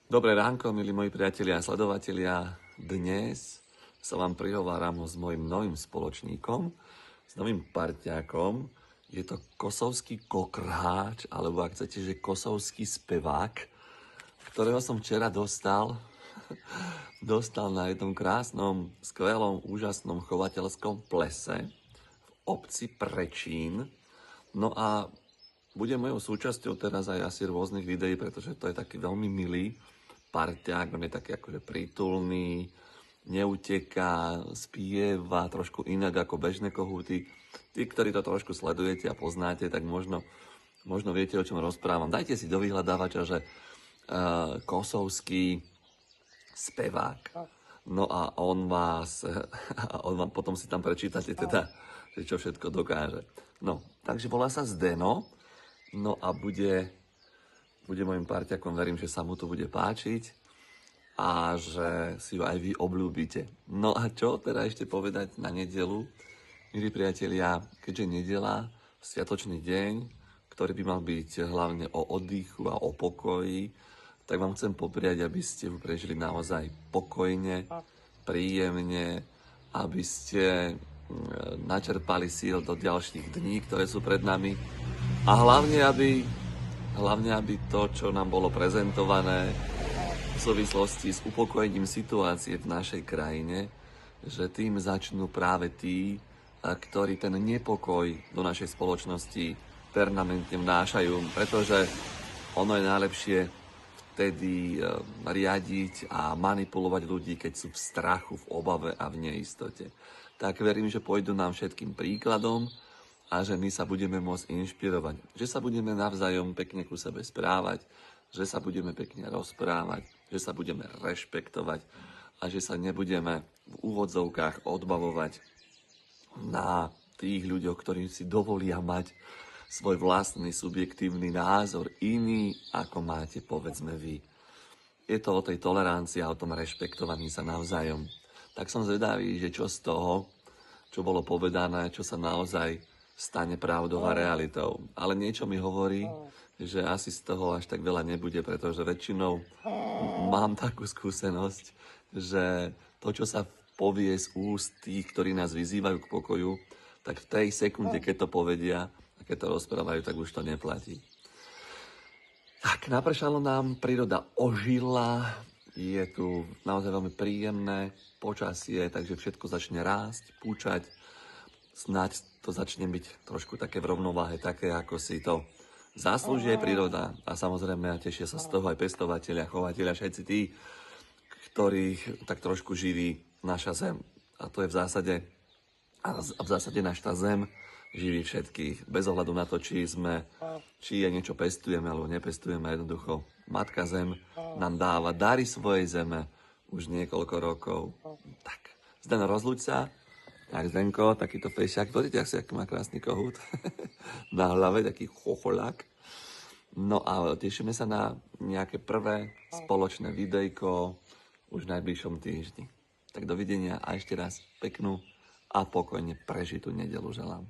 Dobré ránko, milí moji priatelia a sledovatelia. Dnes sa vám prihováram s mojim novým spoločníkom, s novým parťákom. Je to kosovský kokrháč, alebo ak chcete, že kosovský spevák, ktorého som včera dostal na jednom krásnom, skvelom, úžasnom chovateľskom plese v obci Prečín. No a bude mojou súčasťou teraz aj asi rôznych videí, pretože to je taký veľmi milý parťák, on je taký akože prítulný, neuteká, spieva trošku inak ako bežné kohúty. Tí, ktorí to trošku sledujete a poznáte, tak možno viete, o čom rozprávam. Dajte si do vyhľadávača, že kosovský spevák. No a on vám potom si tam prečítate teda, že čo všetko dokáže. No, takže volá sa Zdeno, no a bude môjim parťakom, verím, že sa mu to bude páčiť a že si ho aj vy obľúbite. No a čo teda ešte povedať na nedeľu? Milí priatelia, keďže nedeľa, sviatočný deň, ktorý by mal byť hlavne o oddychu a o pokoji, tak vám chcem popriať, aby ste ho prežili naozaj pokojne, príjemne, aby ste načerpali síl do ďalších dní, ktoré sú pred nami a hlavne, aby to, čo nám bolo prezentované v súvislosti s upokojením situácie v našej krajine, že tým začnú práve tí, ktorí ten nepokoj do našej spoločnosti permanentne vnášajú, pretože ono je najlepšie vtedy riadiť a manipulovať ľudí, keď sú v strachu, v obave a v neistote. Tak verím, že pôjdu nám všetkým príkladom a že my sa budeme môcť inšpirovať, že sa budeme navzájom pekne ku sebe správať, že sa budeme pekne rozprávať, že sa budeme rešpektovať a že sa nebudeme v úvodzovkách odbavovať na tých ľuďoch, ktorí si dovolia mať svoj vlastný subjektívny názor, iný ako máte, povedzme, vy. Je to o tej tolerancii a o tom rešpektovaní sa navzájom. Tak som zvedavý, že čo z toho, čo bolo povedané, čo sa naozaj stane pravdou a realitou. Ale niečo mi hovorí, že asi z toho až tak veľa nebude, pretože väčšinou mám takú skúsenosť, že to, čo sa povie z úst tých, ktorí nás vyzývajú k pokoju, tak v tej sekunde, keď to povedia a keď to rozprávajú, tak už to neplatí. Tak, napršalo nám, príroda ožila, je tu naozaj veľmi príjemné počasie, takže všetko začne rásť, púčať, snáď to začne byť trošku také v rovnováhe, také ako si to zaslúži aj príroda. A samozrejme tešia sa z toho aj pestovatelia, chovatelia, všetci tí, ktorých tak trošku živí naša zem. A to je v zásade naša zem živí všetkých. Bez ohľadu na to, či je niečo pestujeme alebo nepestujeme, jednoducho Matka Zem nám dáva dary svojej zeme už niekoľko rokov. Tak, Zdeno, rozluď sa. Tak, Zdenko, takýto fejšák. Vidíte, aký má krásny kohút na hlave, taký chocholák. No a tešíme sa na nejaké prvé spoločné videjko už v najbližšom týždni. Tak dovidenia a ešte raz peknú a pokojne prežitú nedeľu želám.